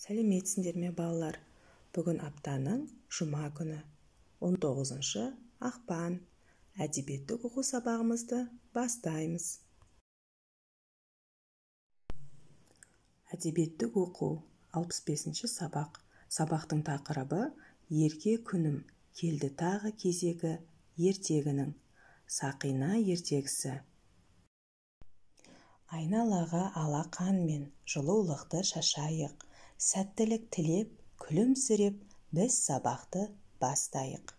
Сәлеметсіңдер ме балалар? Бүгін аптаның жұма күні, 19 ақпан. Әдебиеттік оқу сабағымызды бастаймыз. Әдебиеттік оқу 65 сабақ. Сабақтың тақырыбы «Ерке күнім, келді тағы кезегі ертегінің». Сақина ертегісі. Айналаға алақанмен жылулықты шашайық. Сәттілік тілеп, күлімсіреп, біз сабақты бастайық.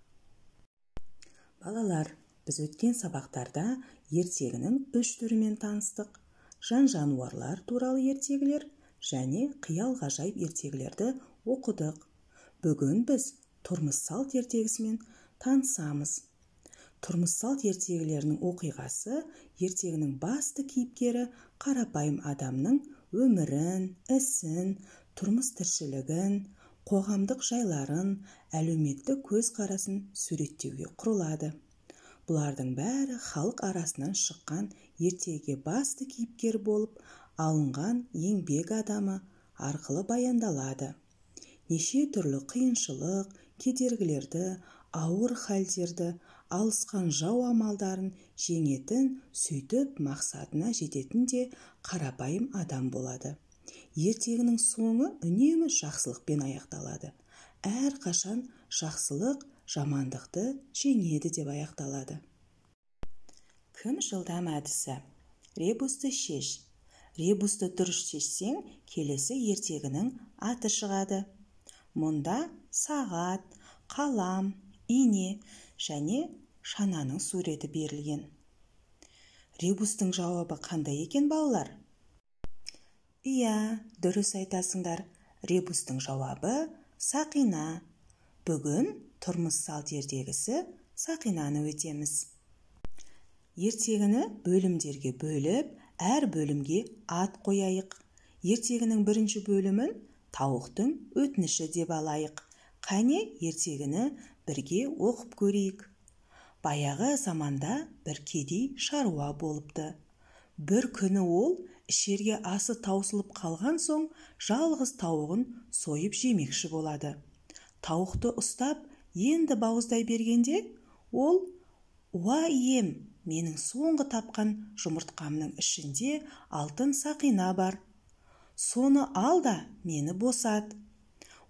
Балалар, біз өткен сабақтарда ертегінің 3 түрімен таныстық. Жан-жануарлар туралы ертегілер және қиял-ғажайып ертегілерді оқыдық. Бүгін біз тұрмыс салт ертегісімен танысамыз. Тұрмыс салт ертегілерінің оқиғасы ертегінің басты кейіпкері қарапайым адамның өмірін, ісін, тұрмыс тіршілігін, қоғамдық жайларын, әлеуметтік көзқарасын суреттеуге құрылады. Бұлардың бәрі халық арасынан шыққан ертегіге басты кейіпкер болып алынған еңбек адамы арқылы баяндалады. Неше түрлі қиыншылық, кедергілерді, ауыр халдерді, алысқан жау амалдарын жеңетін, сөйтіп мақсатына жететін де қарапайым адам болады. Ертегінің соңы үнемі жақсылықпен аяқталады. Әрқашан жақсылық жамандықты жеңеді деп аяқталады. Кім жылдам әдісі? Ребусты шеш. Ребусты дұрыс шешсең, келесі ертегінің аты шығады. Мұнда сағат, қалам, ине және шананың суреті берілген. Ребустың жауабы қандай екен, балалар? Иә, дұрыс айтасыңдар. Ребустың жауабы Сақина. Бүгін тұрмыс салт ертегісі Сақинаны өтеміз. Ертегіні бөлімдерге бөліп, әр бөлімге ат қояйық. Ертегінің бірінші бөлімін тауықтың өтініші деп алайық. Қане ертегіні бірге оқып көрейік. Баяғы заманда бір кедей шаруа болыпты. Бір күні ол ішерге асы таусылып қалған соң жалғыз тауығын сойып жемекші болады. Тауықты ұстап, енді бауыздай бергенде, ол «Уа ием, менің соңғы тапқан жұмыртқамның ішінде алтын сақина бар. Соны ал да мені босат».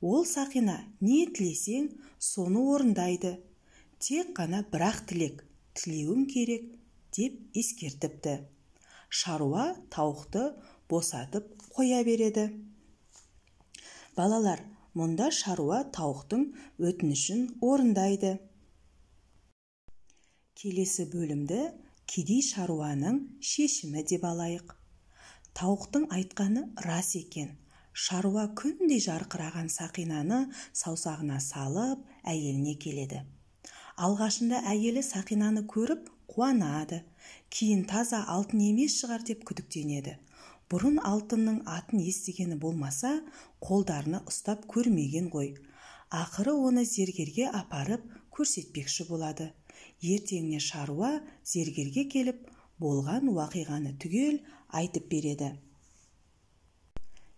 Ол сақина не тілесең, соны орындайды. Тек қана бір-ақ тілеуің керек деп ескертіпті. Шаруа тауықты босатып қоя береді. Балалар, мұнда шаруа тауықтың өтінішін орындайды. Келесі бөлімді кедей шаруаның шешімі деп алайық. Тауықтың айтқаны рас екен. Шаруа күндей жарқыраған сақинаны саусағына салып, әйеліне келеді. Алғашында әйелі сақинаны көріп қуанады. Кейін таза алтын емес шығар деп күдіктенеді. Бұрын алтынның атын естігені болмаса, қолдарына ұстап көрмеген ғой. Ақыры оны зергерге апарып көрсетпекші болады. Ертеңіне шаруа зергерге келіп, болған уақиғаны түгел айтып береді.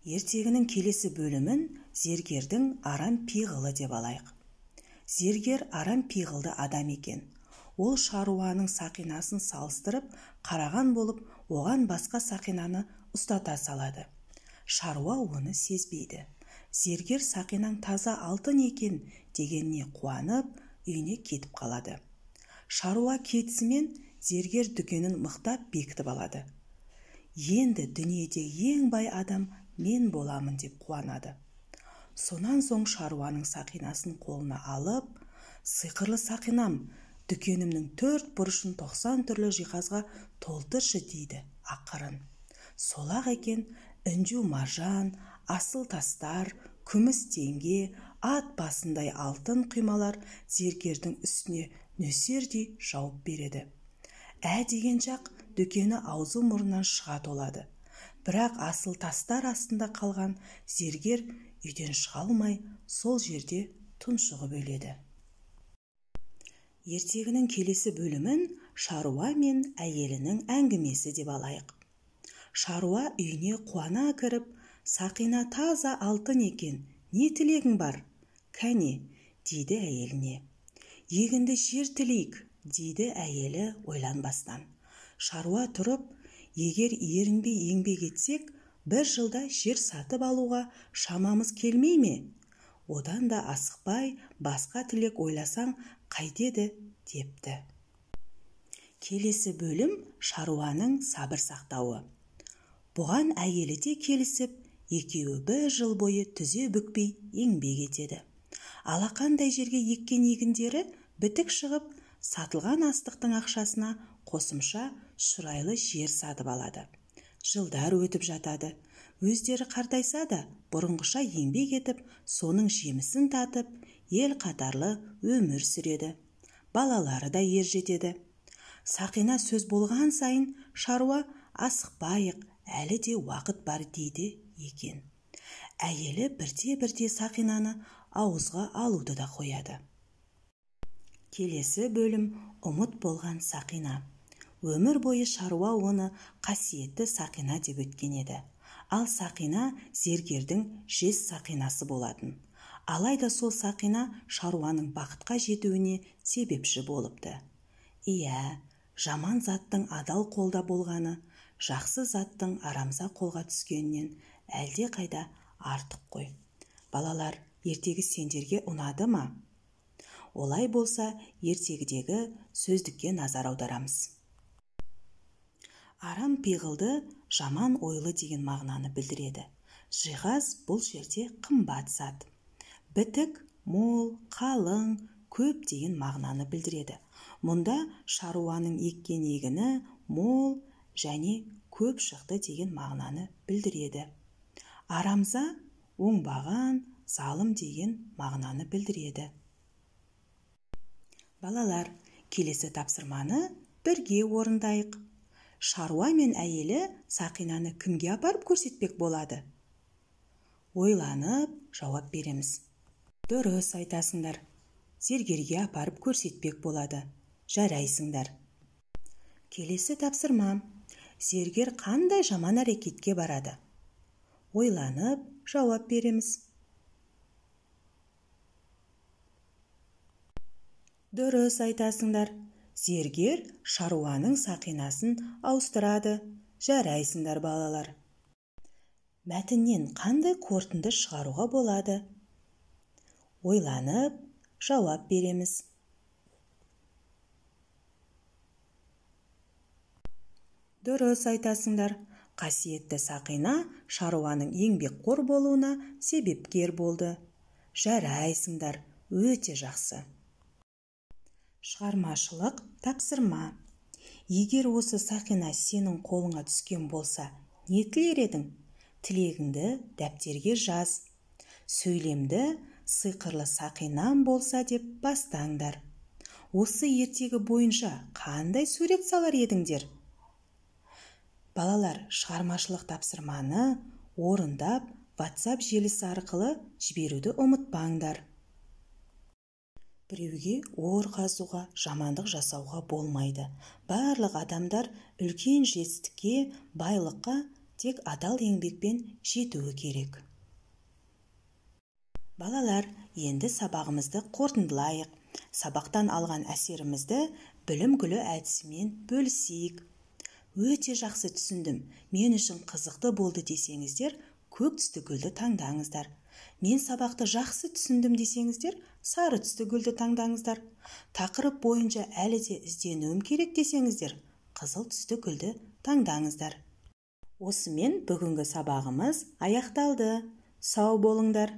Ертегінің келесі бөлімін зергердің арам пиғылы деп алайық. Зергер арам пиғылды адам екен. Ол шаруаның сақинасын салыстырып, қараған болып, оған басқа сақинаны ұстата салады. Шаруа оны сезбейді. Зергер сақинаң таза алтын екен дегеніне қуанып, үйіне кетіп қалады. Шаруа кетісімен зергер дүкенін мықтап бекітіп алады. Енді дүниеде ең бай адам мен боламын деп қуанады. Сонан соң шаруаның сақинасын қолына алып, «Сиқырлы сақинам, дүкенімнің 4 бұрышын 90 түрлі жиһазға толтыршы» дейді ақырын. Сол-ақ екен, інжу маржан, асыл тастар, күміс теңге, ат басындай алтын құймалар зергердің үстіне нөсердей жауып береді. Деген жақ дүкені аузы мұрнынан шыға толады. Бірақ асыл тастар астында қалған зергер үйден шыға алмай, сол жерде тұншығып өледі. Ертегінің келесі бөлімін шаруа мен әйелінің әңгімесі деп алайық. Шаруа үйіне қуана кіріп, Сақина таза алтын екен, не тілегің бар? Кәне, дейді әйеліне. Егінді жер тілейік, дейді әйелі ойланбастан. Шаруа тұрып, егер ерінбей еңбек етсек, бір жылда жер сатып алуға шамамыз келмей ме? Одан да асықпай, басқа тілек ойласаң қайтеді, депті. Келесі бөлім шаруаның сабыр сақтауы. Бұған әйелі де келісіп, екеуі бір жыл бойы түзе бүкпей еңбек етеді. Алақандай жерге еккен егіндері бітік шығып, сатылған астықтың ақшасына қосымша шұрайлы жер сатып алады. Жылдар өтіп жатады. Өздері қартайса да, бұрынғыша еңбек етіп, соның жемісін татып, ел қатарлы өмір сүреді. Балалары да ер жетеді. Сақина сөз болған сайын шаруа асықпайық, әлі де уақыт бар дейді екен. Әйелі бірте-бірте Сақинаны ауызға алуды да қояды. Келесі бөлім ұмыт болған Сақина. Өмір бойы шаруа оны қасиетті Сақина деп өткен еді. Ал Сақина зергердің жез Сақинасы болатын. Алайда сол Сақина шаруаның бақытқа жетуіне себепші болыпты. Иә, жаман заттың адал қолда болғаны, жақсы заттың арамза қолға түскенінен әлде қайда артық қой. Балалар, ертегі сендерге ұнады ма? Олай болса, ертегідегі сөздікке назар аударамыз. Арам пиғылды жаман ойлы деген мағынаны білдіреді. Жиғаз бұл жерде қымбат зат. Бітік, мол, қалың, көп деген мағынаны білдіреді. Мұнда шаруаның еккен егіні мол және көп шықты деген мағынаны білдіреді. Арамза, оңбаған, залым деген мағынаны білдіреді. Балалар, келесі тапсырманы бірге орындайық. Шаруа мен әйелі Сақинаны кімге апарып көрсетпек болады? Ойланып, жауап береміз. Дұрыс айтасыңдар. Зергерге апарып көрсетпек болады. Жарайсыңдар. Келесі тапсырма. Зергер қандай жаман әрекетке барады? Ойланып, жауап береміз. Дұрыс айтасыңдар. Зергер шаруаның Сақинасын ауыстырады. Жарайсыңдар, балалар. Мәтіннен қандай қорытынды шығаруға болады? Ойланып, жауап береміз. Дұрыс айтасыңдар. Қасиетті Сақина шаруаның еңбекқор болуына себепкер болды. Жарайсыңдар, өте жақсы. Шығармашылық тапсырма. Егер осы Сақина сенің қолыңа түскен болса, не тілер едің? Тілегіңді дәптерге жаз. Сөйлемді сиқырлы Сақинам болса деп бастаңдар. Осы ертегі бойынша қандай сурет салар едіңдер? Балалар, шығармашылық тапсырманы орындап, WhatsApp желісі арқылы жіберуді ұмытпаңдар. Біреуге ор қазуға, жамандық жасауға болмайды. Барлық адамдар үлкен жетістікке, байлыққа тек адал еңбекпен жетуі керек. Балалар, енді сабағымызды қорытындылайық. Сабақтан алған әсерімізді білім гүлі әдісімен бөлісейік. Өте жақсы түсіндім, мен үшін қызықты болды десеңіздер, көк түсті гүлді таңдаңыздар. Мен сабақты жақсы түсіндім десеңіздер, сары түсті гүлді таңдаңыздар. Тақырып бойынша әлі де ізденуім керек десеңіздер, қызыл түсті гүлді таңдаңыздар. Осымен бүгінгі сабағымыз аяқталды. Сау болыңдар.